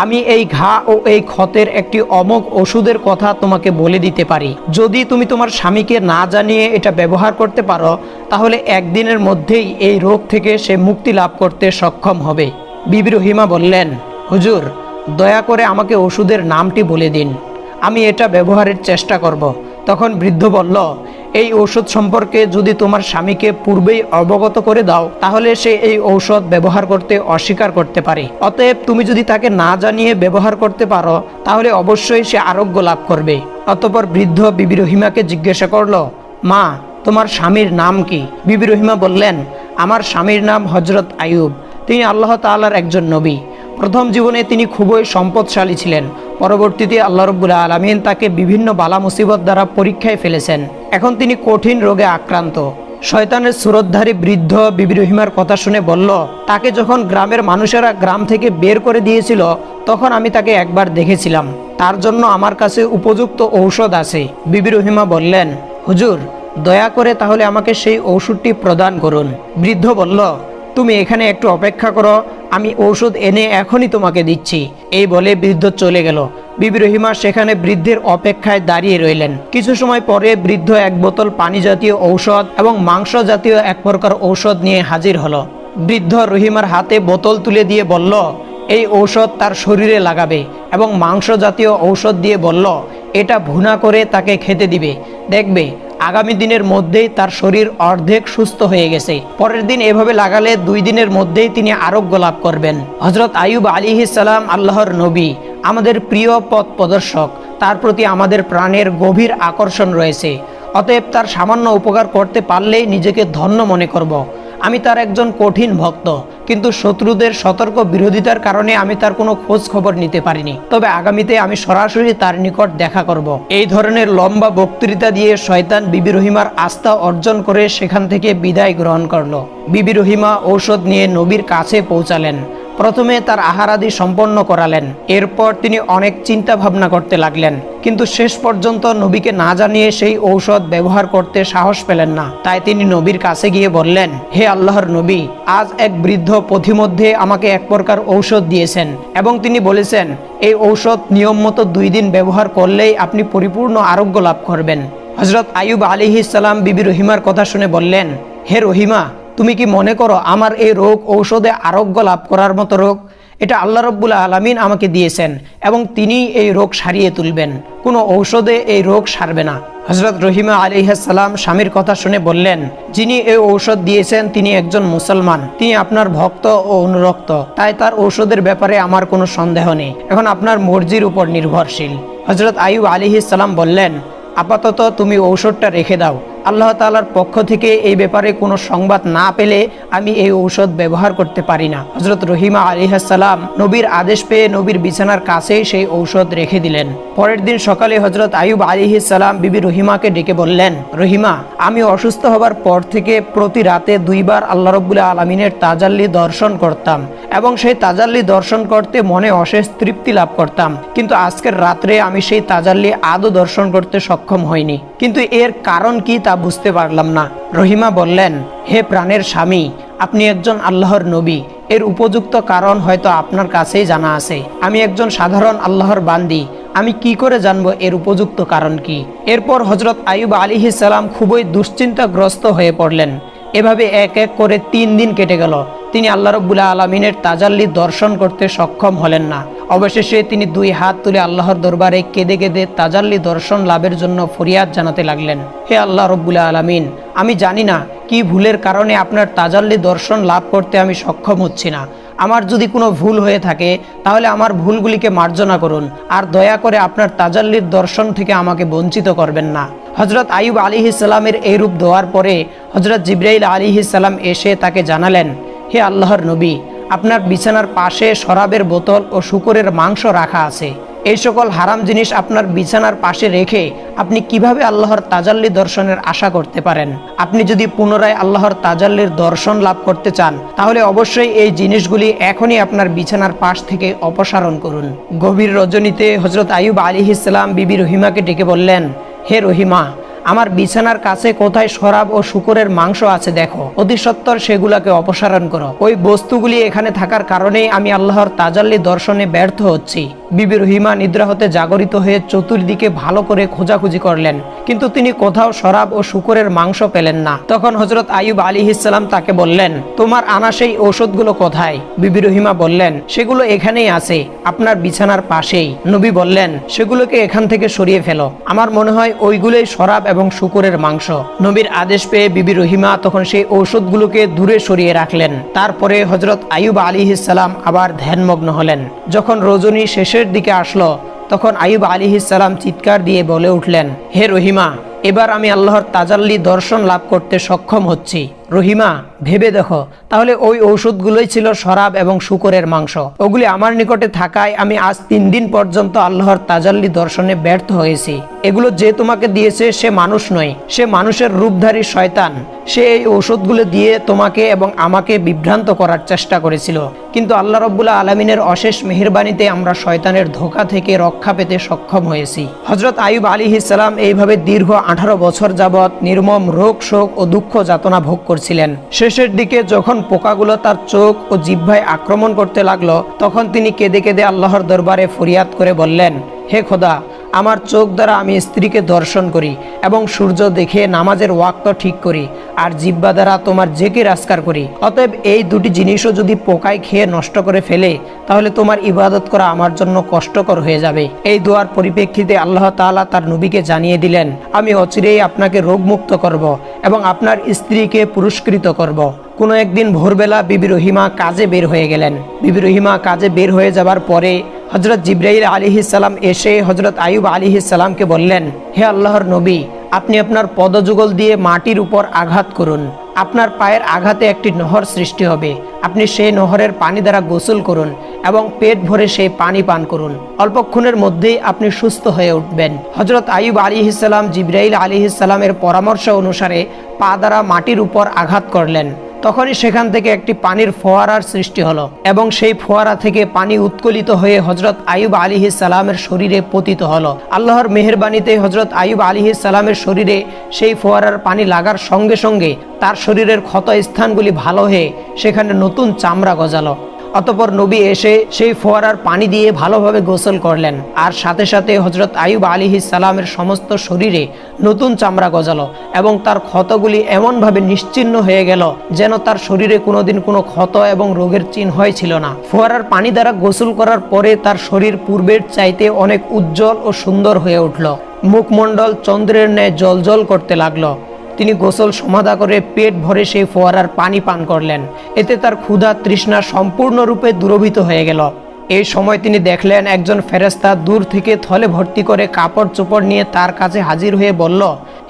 আমি এই ঘা ও এই ক্ষতের একটি অমোঘ ওষুধের কথা তোমাকে বলে দিতে পারি। যদি তুমি তোমার স্বামীকে না জানিয়ে এটা ব্যবহার করতে পারো, তাহলে একদিনের মধ্যেই এই রোগ থেকে সে মুক্তি লাভ করতে সক্ষম হবে। বিবি রহিমা বললেন, হুজুর, দয়া করে আমাকে ওষুধের নামটি বলে দিন, আমি এটা ব্যবহারের চেষ্টা করব। তখন বৃদ্ধ বলল, এই ঔষধ সম্পর্কে যদি তোমার স্বামীকে পূর্বেই অবগত করে দাও, তাহলে সে এই ঔষধ ব্যবহার করতে অস্বীকার করতে পারে। অতএব তুমি যদি তাকে না জানিয়ে ব্যবহার করতে পারো, তাহলে অবশ্যই সে আরোগ্য লাভ করবে। অতঃপর বৃদ্ধ বিবি রহিমাকে জিজ্ঞাসা করলো, মা, তোমার স্বামীর নাম কি? বিবি রহিমা বললেন, আমার স্বামীর নাম হযরত আইয়ুব। তিনি আল্লাহ তাআলার একজন নবী। প্রথম জীবনে তিনি খুবই সম্পদশালী ছিলেন। পরবর্তীতে আল্লাহ রাব্বুল আলামিন তাকে বিভিন্ন বালা মুসিবত দ্বারা পরীক্ষায় ফেলেছেন। এখন তিনি কঠিন রোগে আক্রান্ত। শয়তানের সুরতধারী বৃদ্ধ বিবি রহিমার কথা শুনে বলল, তাকে যখন গ্রামের মানুষেরা গ্রাম থেকে বের করে দিয়েছিল, তখন আমি তাকে একবার দেখেছিলাম। তার জন্য আমার কাছে উপযুক্ত ঔষধ আছে। বিবি রহিমা বললেন, হুজুর, দয়া করে তাহলে আমাকে সেই ঔষধটি প্রদান করুন। বৃদ্ধ বলল, তুমি এখানে একটু অপেক্ষা করো, আমি ঔষধ এনে এখনই তোমাকে দিচ্ছি। এই বলে বৃদ্ধ চলে গেল। বিবি রহিমা সেখানে বৃদ্ধের অপেক্ষায় দাঁড়িয়ে রইলেন। কিছু সময় পরে বৃদ্ধ এক বোতল পানি জাতীয় ঔষধ এবং মাংস জাতীয় এক প্রকার ঔষধ নিয়ে হাজির হলো। বৃদ্ধ রহিমার হাতে বোতল তুলে দিয়ে বলল, এই ঔষধ তার শরীরে লাগাবে এবং মাংস জাতীয় ঔষধ দিয়ে বলল, এটা ভুনা করে তাকে খেতে দিবে। দেখবে আগামী দিনের মধ্যেই তার শরীর অর্ধেক সুস্থ হয়ে গেছে। পরের দিন এভাবে লাগালে 2 দিনের মধ্যেই তিনি আরোগ্য লাভ করবেন। হযরত আইয়ুব আলাইহিস সালাম আল্লাহর নবী, আমাদের প্রিয় পথ প্রদর্শক, তার প্রতি আমাদের প্রাণের গভীর আকর্ষণ রয়েছে। অতএব তার সামান্য উপকার করতে পারলেই নিজেকে ধন্য মনে করব। আমি তার একজন কঠিন ভক্ত, কিন্তু শত্রুদের সতর্ক বিরোধিতার কারণে আমি তার কোনো খোঁজ খবর নিতে পারিনি। তবে আগামীতে আমি সরাসরি তার নিকট দেখা করব। এই ধরনের লম্বা বক্তৃতা দিয়ে শয়তান বিবি রহিমার আস্থা অর্জন করে সেখান থেকে বিদায় গ্রহণ করলো। বিবি রহিমা ঔষধ নিয়ে নবীর কাছে পৌঁছালেন। প্রথমে তার আহারাদি সম্পন্ন করালেন। এরপর তিনি অনেক চিন্তা ভাবনা করতে লাগলেন, কিন্তু শেষ পর্যন্ত নবীকে না জানিয়ে সেই ঔষধ ব্যবহার করতে সাহস পেলেন না। তাই তিনি নবীর কাছে গিয়ে বললেন, হে আল্লাহর নবী, আজ এক বৃদ্ধ পথিমধ্যে আমাকে এক প্রকার ঔষধ দিয়েছেন এবং তিনি বলেছেন এই ঔষধ নিয়ম মতো 2 দিন ব্যবহার করলেই আপনি পরিপূর্ণ আরোগ্য লাভ করবেন। হযরত আইয়ুব আলাইহিস সালাম বিবি রহিমার কথা শুনে বললেন, হে রহিমা, তুমি কি মনে করো আমার এই রোগ ঔষধে আরোগ্য লাভ করার মতো রোগ? এটা আল্লাহ রাব্বুল আলামিন আমাকে দিয়েছেন এবং তিনি এই রোগ সারিয়ে তুলবেন। কোনো ঔষধে এই রোগ সারবে না। হযরত রহিমা আলাইহিস সালাম স্বামীর কথা শুনে বললেন, যিনি এই ঔষধ দিয়েছেন তিনি একজন মুসলমান, তিনি আপনার ভক্ত ও অনুরক্ত, তাই তার ঔষধের ব্যাপারে আমার কোনো সন্দেহ নেই। এখন আপনার মর্জির উপর নির্ভরশীল। হযরত আইয়ুব আলাইহিস সালাম বললেন, আপাতত তুমি ঔষধটা রেখে দাও। আল্লাহ তাআলার পক্ষ থেকে এই ব্যাপারে কোনো সংবাদ না পেলে আমি এই ঔষধ ব্যবহার করতে পারি না। হযরত রহিমা আলাইহিস সালাম নবীর আদেশ পেয়ে নবীর বিছানার কাছেই সেই ঔষধ রেখে দিলেন। পরের দিন সকালে হযরত আইয়ুব আলাইহিস সালাম বিবি রহিমাকে ডেকে বললেন, রহিমা, আমি অসুস্থ হবার পর থেকে প্রতি রাতে 2 বার আল্লাহ রাব্বুল আলামিনের তাজাল্লি দর্শন করতাম এবং সেই তাজাল্লি দর্শন করতে মনে অশেষ তৃপ্তি লাভ করতাম, কিন্তু আজকের রাত্রে আমি সেই তাজাল্লি আদৌ দর্শন করতে সক্ষম হইনি। কিন্তু এর কারণ কি তা বুঝতে পারলাম না। রহিমা বললেন, হে প্রাণের স্বামী, আপনি একজন আল্লাহর নবী, এর উপযুক্ত কারণ হয়তো আপনার কাছেই জানা আছে। আমি একজন সাধারণ আল্লাহর বান্দি, আমি কি করে জানবো এর উপযুক্ত কারণ কি? এরপর হযরত আইয়ুব আলাইহিস সালাম খুবই দুশ্চিন্তাগ্রস্ত হয়ে পড়লেন। এভাবে এক এক করে 3 দিন কেটে গেল। তিনি আল্লাহ রাব্বুল আলামিনের তাজাল্লি দর্শন করতে সক্ষম হলেন না। অবশেষে তিনি 2 হাত তুলে আল্লাহর দরবারে কেঁদে কেঁদে তাজাল্লি দর্শন লাভের জন্য ফরিয়াদ জানাতে লাগলেন, হে আল্লাহ রাব্বুল আলামিন, আমি জানি না কি ভুলের কারণে আপনার তাজাল্লি দর্শন লাভ করতে আমি সক্ষম হচ্ছি না। আমার যদি কোনো ভুল হয়ে থাকে তাহলে আমার ভুলগুলিকে মার্জনা করুন, আর দয়া করে আপনার তাজাল্লির দর্শন থেকে আমাকে বঞ্চিত করবেন না। হযরত আইয়ুব আলাইহিস সালামের এই রূপ দেওয়ার পরে হযরত জিবরাইল আলাইহিস সালাম এসে তাকে জানালেন, হে আল্লাহর নবী, আপনার বিছানার পাশে শরাবের বোতল ও শূকরের মাংস রাখা আছে। এই সকল হারাম জিনিস আপনার বিছানার পাশে রেখে আপনি কিভাবে আল্লাহর তাজাল্লি দর্শনের আশা করতে পারেন? আপনি যদি পুনরায় আল্লাহর তাজাল্লির দর্শন লাভ করতে চান তাহলে অবশ্যই এই জিনিসগুলি এখনই আপনার বিছানার পাশ থেকে অপসারণ করুন। গভীর রজনীতে হযরত আইয়ুব আলাইহিস সালাম বিবি রহিমাকে ডেকে বললেন, হে রহিমা, আমার বিছানার কাছে কোথায় শরাব ও শূকরের মাংস আছে দেখো, অতি সত্বর সেগুলোকে অপসারণ করো। ওই বস্তুগুলি এখানে থাকার কারণেই আমি আল্লাহর তাজাল্লি দর্শনে ব্যর্থ হচ্ছি। বিবি রহিমা নিদ্রা হতে জাগরিত হয়ে চতুর্দিকে ভালো করে খোঁজাখুঁজি করলেন, কিন্তু তিনি কোথাও শরাব ও শূকরের মাংস পেলেন না। তখন হযরত আইয়ুব আলাইহিস সালাম তাকে বললেন, তোমার আনা সেই ঔষধগুলো কোথায়? বিবি রহিমা বললেন, সেগুলো এখানেই আছে, আপনার বিছানার পাশেই। নবী বললেন, সেগুলোকে এখান থেকে সরিয়ে ফেলো, আমার মনে হয় ওইগুলোই শরাব এবং শূকরের মাংস। নবীর আদেশ পেয়ে বিবি রহিমা তখন সেই ঔষধগুলোকে দূরে সরিয়ে রাখলেন। তারপরে হযরত আইয়ুব আলাইহিস সালাম আবার ধ্যানমগ্ন হলেন। যখন রজনী শেষের দিকে আসলো তখন আইয়ুব আলাইহিস সালাম চিৎকার দিয়ে বলে উঠলেন, হে রহিমা, এবার আমি আল্লাহর তাজাল্লি দর্শন লাভ করতে সক্ষম হচ্ছি। রহিমা, ভেবে দেখো, তাহলে ওই ঔষধগুলোই ছিল শরাব এবং শূকরের মাংস। ওগুলি আমার নিকটে থাকায় আমি আজ 3 দিন পর্যন্ত আল্লাহর তাজাল্লি দর্শনে ব্যর্থ হয়েছি। এগুলো যে তোমাকে দিয়েছে সে মানুষ নয়, সে মানুষের রূপধারী শয়তান। সে এই ঔষধগুলো দিয়ে তোমাকে এবং আমাকে বিভ্রান্ত করার চেষ্টা করেছিল, কিন্তু আল্লাহ রাব্বুল আলামিনের অশেষ মেহেরবানিতে আমরা শয়তানের ধোঁকা থেকে রক্ষা পেতে সক্ষম হয়েছি। হযরত আইয়ুব আলাইহিস সালাম এইভাবে দীর্ঘ 18 বছর যাবৎ নির্মম রোগ শোক ও দুঃখ যাতনা ভোগ করছিলেন। শেষের দিকে যখন পোকাগুলো তার চোখ ও জিহ্বায় আক্রমণ করতে লাগলো, তখন তিনি কেঁদে কেঁদে আল্লাহর দরবারে ফরিয়াদ করে বললেন, হে খোদা, আমার চোখ দ্বারা আমি স্ত্রীকে দর্শন করি এবং সূর্য দেখে নামাজের ওয়াক্ত ঠিক করি, আর জিহ্বা দ্বারা তোমার জিকির আজকার করি। অতএব এই দুটি জিনিসও যদি পোকায় খেয়ে নষ্ট করে ফেলে, তাহলে তোমার ইবাদত করা আমার জন্য কষ্টকর হয়ে যাবে। এই দোয়ার পরিপ্রেক্ষিতে আল্লাহ তাআলা তার নবীকে জানিয়ে দিলেন, আমি অচিরেই আপনাকে রোগমুক্ত করব এবং আপনার স্ত্রীকে পুরস্কৃত করব। কোনো একদিন ভোরবেলা বিবি রহিমা কাজে বের হয়ে গেলেন। বিবি রহিমা কাজে বের হয়ে যাবার পরে হজরত জিবরাইল আলাইহিস সালাম এসে হজরত আইয়ুব আলাইহিস সালামকে বললেন, হে আল্লাহর নবী, আপনি আপনার পদযুগল দিয়ে মাটির উপর আঘাত করুন। আপনার পায়ের আঘাতে একটি নহর সৃষ্টি হবে। আপনি সেই নহরের পানি দ্বারা গোসল করুন এবং পেট ভরে সেই পানি পান করুন। অল্পক্ষণের মধ্যেই আপনি সুস্থ হয়ে উঠবেন। হজরত আইয়ুব আলাইহিস সালাম জিবরাইল আলাইহিস সালামের পরামর্শ অনুসারে পা দ্বারা মাটির উপর আঘাত করলেন। তখনই সেখান থেকে একটি পানির ফোয়ারার সৃষ্টি হলো এবং সেই ফোয়ারা থেকে পানি উৎকলিত হয়ে হজরত আইয়ুব আলাইহিস সালামের শরীরে পতিত হলো। আল্লাহর মেহেরবানিতে হজরত আইয়ুব আলাইহিস সালামের শরীরে সেই ফোয়ারার পানি লাগার সঙ্গে সঙ্গে তার শরীরের ক্ষত স্থানগুলি ভালো হয়ে সেখানে নতুন চামড়া গজালো। অতঃপর নবী এসে সেই ফোয়ারার পানি দিয়ে ভালোভাবে গোসল করলেন, আর সাথে সাথে হজরত আইয়ুব আলাইহিস সালামের সমস্ত শরীরে নতুন চামড়া গজালো এবং তার ক্ষতগুলি এমনভাবে নিশ্চিহ্ন হয়ে গেল যেন তার শরীরে কোনোদিন কোনো ক্ষত এবং রোগের চিহ্নই ছিল না। ফোয়ারার পানি দ্বারা গোসল করার পরে তার শরীর পূর্বের চাইতে অনেক উজ্জ্বল ও সুন্দর হয়ে উঠল। মুখমণ্ডল চন্দ্রের ন্যায় জ্বলজ্বল করতে লাগলো। তিনি গোসল সমাধা করে পেট ভরে সেই ফোয়ারার পানি পান করলেন। এতে তার ক্ষুধা তৃষ্ণা সম্পূর্ণরূপে দূরীভূত হয়ে গেল। এই সময় তিনি দেখলেন একজন ফেরেশতা দূর থেকে থলে ভর্তি করে কাপড় চোপড় নিয়ে তার কাছে হাজির হয়ে বলল,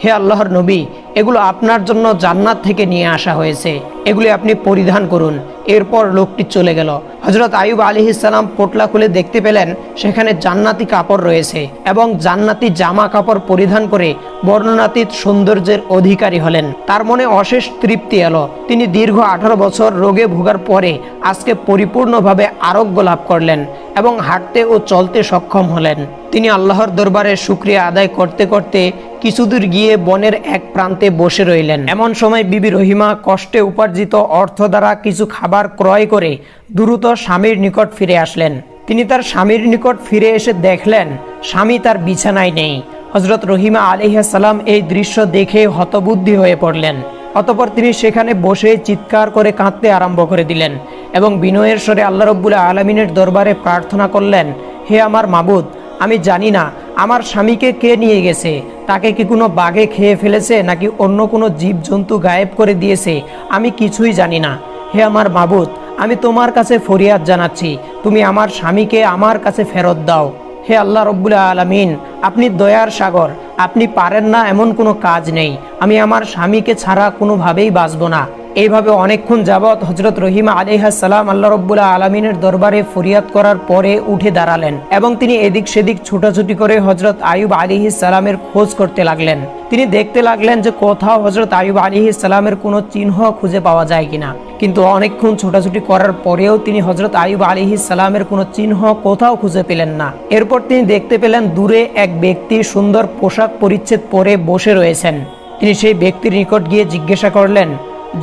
হে আল্লাহর নবী, এগুলো আপনার জন্য জান্নাত থেকে নিয়ে আসা হয়েছে, এগুলি আপনি পরিধান করুন। এরপর লোকটি চলে গেল। হজরত আইয়ুব আলাইহিস সালাম পোটলা খুলে দেখতে পেলেন সেখানে জান্নাতি কাপড় রয়েছে এবং জান্নাতি জামা কাপড় পরিধান করে বর্ণনাতীত সৌন্দর্যের অধিকারী হলেন। তার মনে অশেষ তৃপ্তি এলো। তিনি দীর্ঘ 18 বছর রোগে ভোগার পরে আজকে পরিপূর্ণভাবে আরোগ্য লাভ করলেন এবং হাঁটতে ও চলতে সক্ষম হলেন। তিনি আল্লাহর দরবারে শুকরিয়া আদায় করতে করতে কিছুদূর গিয়ে বনের এক প্রান্তে বসে রইলেন। এমন সময় বিবি রহিমা কষ্টে উপার্জিত অর্থ দ্বারা কিছু খাবার ক্রয় করে দ্রুত স্বামীর নিকট ফিরে আসলেন। তিনি তার স্বামীর নিকট ফিরে এসে দেখলেন স্বামী তার বিছানায় নেই। হজরত রহিমা আলাইহিস সালাম এই দৃশ্য দেখে হতবুদ্ধি হয়ে পড়লেন। অতঃপর তিনি সেখানে বসে চিৎকার করে কাঁদতে আরম্ভ করে দিলেন এবং বিনয়ের স্বরে আল্লাহ রাব্বুল আলামিনের দরবারে প্রার্থনা করলেন, হে আমার মাবুদ, আমি জানি না আমার স্বামীকে কে নিয়ে গেছে। তাকে কি কোনো বাঘে খেয়ে ফেলেছে নাকি অন্য কোনো জীবজন্তু গায়েব করে দিয়েছে, আমি কিছুই জানি না। হে আমার মাবুদ, আমি তোমার কাছে ফরিয়াদ জানাচ্ছি, তুমি আমার স্বামীকে আমার কাছে ফেরত দাও। হে আল্লাহ রব্বুল আলামিন, আপনি দয়ার সাগর, আপনি পারেন না এমন কোনো কাজ নেই। আমি আমার স্বামীকে ছাড়া কোনোভাবেই বাঁচব না। এইভাবে অনেকক্ষণ যাবৎ হজরত রহিমা আলাইহিস সালাম আল্লাহ রব্বুল আলামিনের দরবারে ফরিয়াদ করার পরে উঠে দাঁড়ালেন এবং তিনি এদিক সেদিক ছোটাছুটি করে হজরত আইয়ুব আলাইহিস সালামের খোঁজ করতে লাগলেন। তিনি দেখতে লাগলেন যে কোথাও হজরত আইয়ুব আলাইহিস সালামের কোনো চিহ্ন খুঁজে পাওয়া যায় কিনা। কিন্তু অনেকক্ষণ ছোটাছুটি করার পরেও তিনি হজরত আইয়ুব আলাইহিস সালামের কোনো চিহ্ন কোথাও খুঁজে পেলেন না। এরপর তিনি দেখতে পেলেন দূরে এক ব্যক্তি সুন্দর পোশাক পরিচ্ছদ পরে বসে রয়েছেন। তিনি সেই ব্যক্তির নিকট গিয়ে জিজ্ঞাসা করলেন,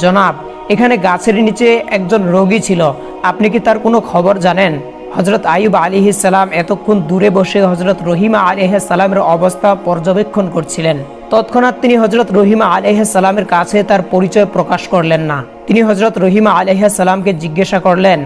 জনাব, এখানে গাছের নিচে একজন রোগী ছিল, আপনি কি তার কোনো খবর জানেন? হজরত আইয়ুব আলাইহিস সালাম এতক্ষণ দূরে বসে হজরত রহিমা আলাইহিস সালামের অবস্থা পর্যবেক্ষণ করছিলেন। তৎক্ষণাৎ তিনি হজরত রহিমা আলাইহিস সালামের কাছে তার পরিচয় প্রকাশ করলেন না। তিনি হজরত রহিমা আলাইহিস সালামকে জিজ্ঞাসা করলেন,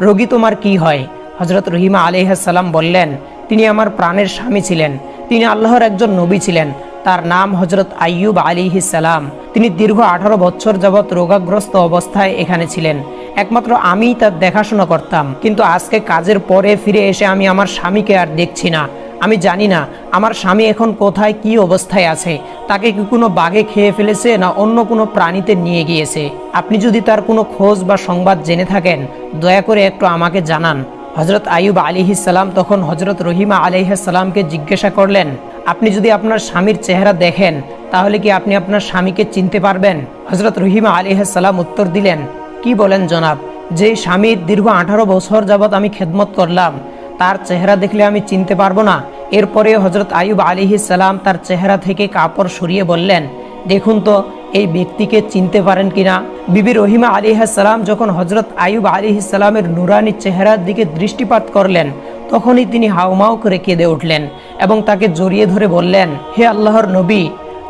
রোগী তোমার কি হয়? হজরত রহিমা আলাইহিস সালাম বললেন, তিনি আমার প্রাণের স্বামী ছিলেন, তিনি আল্লাহর একজন নবী ছিলেন, তার নাম হজরত আইয়ুব আলাইহিস সালাম। তিনি দীর্ঘ 18 বছর যাবৎ রোগাগ্রস্ত অবস্থায় এখানে ছিলেন। একমাত্র আমিই তার দেখাশোনা করতাম, কিন্তু আজকে কাজের পরে ফিরে এসে আমি আমার স্বামীকে আর দেখছি না। আমি জানি না আমার স্বামী এখন কোথায়, কি অবস্থায় আছে। তাকে কি কোনো বাঘে খেয়ে ফেলেছে না অন্য কোনো প্রাণীতে নিয়ে গিয়েছে? আপনি যদি তার কোনো খোঁজ বা সংবাদ জেনে থাকেন, দয়া করে একটু আমাকে জানান। হজরত আইয়ুব আলাইহিস সালাম তখন হজরত রহিমা আলাইহিস সালামকে জিজ্ঞাসা করলেন, আপনি যদি আপনার স্বামীর চেহারা দেখেন তাহলে কি আপনি আপনার স্বামীকে চিনতে পারবেন? হজরত রহিমা আলাইহিস সালাম উত্তর দিলেন, কি বলেন জনাব, যেই স্বামীর দীর্ঘ 18 বছর যাবৎ আমি খেদমত করলাম, তার চেহারা দেখলে আমি চিনতে পারবো না? এরপরে হজরত আইয়ুব আলাইহিস সালাম তার চেহারা থেকে কাপড় সরিয়ে বললেন, দেখুন তো এই ব্যক্তিকে চিনতে পারেন কিনা? বিবি রহিমা আলাইহিস সালাম যখন হযরত আইয়ুব আলাইহিস সালামের নুরানি চেহারার দিকে দৃষ্টিপাত করলেন, তখনই তিনি হাউমাউ করে কেঁদে উঠলেন এবং তাকে জড়িয়ে ধরে বললেন, হে আল্লাহর নবী,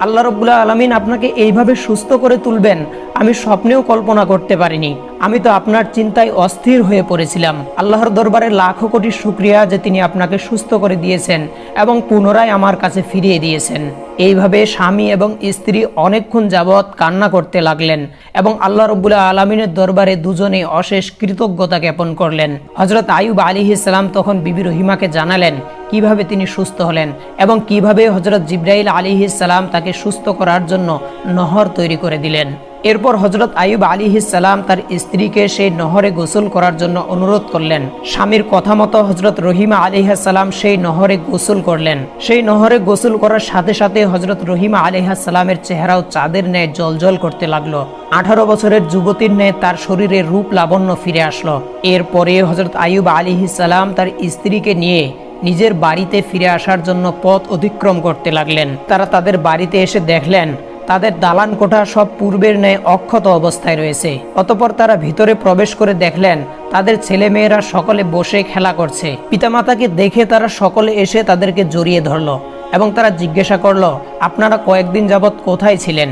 আল্লাহ রাব্বুল আলামিন আপনাকে এইভাবে সুস্থ করে তুলবেন আমি স্বপ্নেও কল্পনা করতে পারিনি। আমি তো আপনার চিন্তায় অস্থির হয়ে পড়েছিলাম। আল্লাহর দরবারে লাখো কোটি শুকরিয়া যে তিনি আপনাকে সুস্থ করে দিয়েছেন এবং পুনরায় আমার কাছে ফিরিয়ে দিয়েছেন। এইভাবে স্বামী এবং স্ত্রী অনেকক্ষণ যাবৎ কান্না করতে লাগলেন এবং আল্লাহ রাব্বুল আলামিনের দরবারে দুজনে অশেষ কৃতজ্ঞতা জ্ঞাপন করলেন। হযরত আইয়ুব আলাইহিস সালাম তখন বিবি রহিমাকে জানালেন কিভাবে তিনি সুস্থ হলেন এবং কিভাবে হযরত জিবরাইল আলাইহিস সালাম তাকে সুস্থ করার জন্য নহর তৈরি করে দিলেন। এরপর হযরত আইয়ুব আলাইহিস সালাম তার স্ত্রীকে সেই নহরে গোসল করার জন্য অনুরোধ করলেন। স্বামীর কথা মতো হযরত রহিমা আলাইহিস সালাম সেই নহরে গোসল করলেন। সেই নহরে গোসল করার সাথে সাথে হযরত রহিমা আলাইহিস সালামের চেহারাও চাঁদের ন্যায় জ্বলজ্বল করতে লাগলো। 18 বছরের যুবতীর ন্যায় তার শরীরে রূপ লাবণ্য ফিরে আসলো। এরপরে হযরত আইয়ুব আলাইহিস সালাম তার স্ত্রীকে নিয়ে নিজের বাড়িতে ফিরে আসার জন্য পথ অতিক্রম করতে লাগলেন। তারা তাদের বাড়িতে এসে দেখলেন তাদের দালান কোঠা সব পূর্বের ন্যায় অক্ষত অবস্থায় রয়েছে। অতঃপর তারা ভিতরে প্রবেশ করে দেখলেন তাদের ছেলে মেয়েরা সকলে বসে খেলা করছে। পিতামাতাকে দেখে তারা সকলে এসে তাদেরকে জড়িয়ে ধরল এবং তারা জিজ্ঞাসা করল, আপনারা কয়েকদিন যাবৎ কোথায় ছিলেন?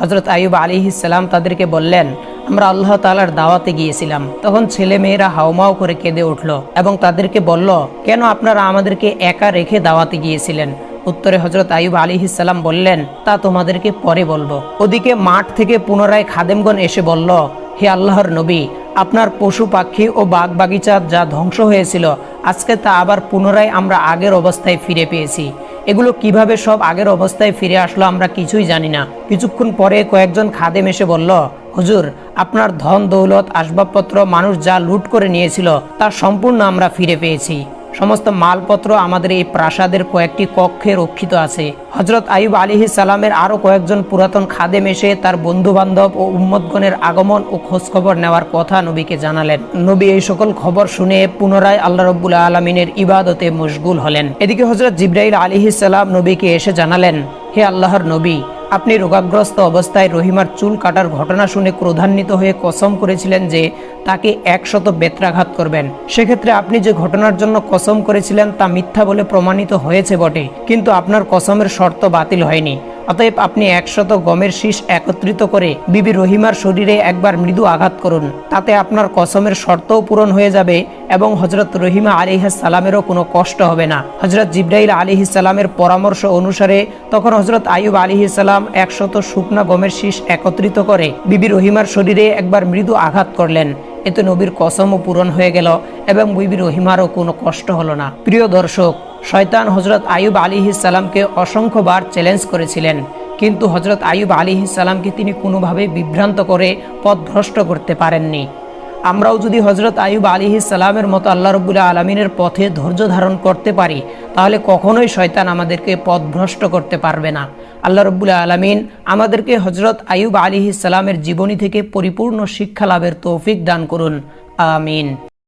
হযরত আইয়ুব আলাইহিস সালাম তাদেরকে বললেন, আমরা আল্লাহ তাআলার দাওয়াতে গিয়েছিলাম। তখন ছেলে মেয়েরা হাউমাউ করে কেঁদে উঠল এবং তাদেরকে বলল, কেন আপনারা আমাদেরকে একা রেখে দাওয়াতে গিয়েছিলেন? উত্তরে হযরত আইয়ুব আলাইহিস সালাম বললেন, তা তোমাদেরকে পরে বলবো। ওদিকে মাঠ থেকে পুনরায় খাদেমগণ এসে বলল, হে আল্লাহর নবী, আপনার পশু পাখি ও বাগ বাগিচা যা ধ্বংস হয়েছিল আজকে তা আবার পুনরায় আমরা আগের অবস্থায় ফিরে পেয়েছি। এগুলো কিভাবে সব আগের অবস্থায় ফিরে আসলো আমরা কিছুই জানি না। কিছুক্ষণ পরে কয়েকজন খাদেম এসে বলল, হুজুর, আপনার ধন দৌলত আসবাবপত্র মানুষ যা লুট করে নিয়েছিল তা সম্পূর্ণ আমরা ফিরে পেয়েছি। সমস্ত মালপত্র আমাদের এই প্রাসাদের কয়েকটি কক্ষে রক্ষিত আছে। হযরত আইয়ুব আলাইহিস সালামের আরো কয়েকজন পুরাতন খাদেম এসে তার বন্ধু বান্ধব ও উম্মতগণের আগমন ও খোঁজ খবর নেওয়ার কথা নবীকে জানালেন। নবী এই সকল খবর শুনে পুনরায় আল্লাহ রাব্বুল আলামিনের ইবাদতে মশগুল হলেন। এদিকে হযরত জিবরাইল আলাইহিস সালাম নবীকে এসে জানালেন, হে আল্লাহর নবী, আপনি রোগাগ্রস্ত অবস্থায় রহিমার চুল কাটার ঘটনা শুনে ক্রোধান্বিত হয়ে কসম করেছিলেন যে তাকে 100 বেত্রাঘাত করবেন। সেক্ষেত্রে আপনি যে ঘটনার জন্য কসম করেছিলেন তা মিথ্যা বলে প্রমাণিত হয়েছে বটে, কিন্তু আপনার কসমের শর্ত বাতিল হয়নি। অতএব আপনি 100 গমের শীষ একত্রিত করে বিবি রহিমার শরীরে একবার মৃদু আঘাত করুন। তাতে আপনার কসমের শর্তও পূরণ হয়ে যাবে এবং হযরত রহিমা আলাইহিস সালামেরও কোনো কষ্ট হবে না। হযরত জিবরাইল আলাইহিস সালামের পরামর্শ অনুসারে তখন হযরত আইয়ুব আলাইহিস সালাম 100 শুকনা গমের শীষ একত্রিত করে বিবি রহিমার শরীরে একবার মৃদু আঘাত করলেন। এতে নবীর কসমও পূরণ হয়ে গেল এবং বিবি রহিমারও কোনো কষ্ট হলো না। প্রিয় দর্শক, শয়তান হযরত আইয়ুব আলাইহিস সালামকে অসংখ্যবার চ্যালেঞ্জ করেছিলেন, কিন্তু হযরত আইয়ুব আলাইহিস সালামকে তিনি কোনোভাবে বিভ্রান্ত করে পথভ্রষ্ট করতে পারেননি। আমরাও যদি হযরত আইয়ুব আলাইহিস সালামের মতো আল্লাহ রাব্বুল আলামিনের পথে ধৈর্য ধারণ করতে পারি, তাহলে কখনোই শয়তান আমাদেরকে পথভ্রষ্ট করতে পারবে না। আল্লাহ রাব্বুল আলামিন আমাদেরকে হযরত আইয়ুব আলাইহিস সালামের জীবনী থেকে পরিপূর্ণ শিক্ষা লাভের তৌফিক দান করুন। আমিন।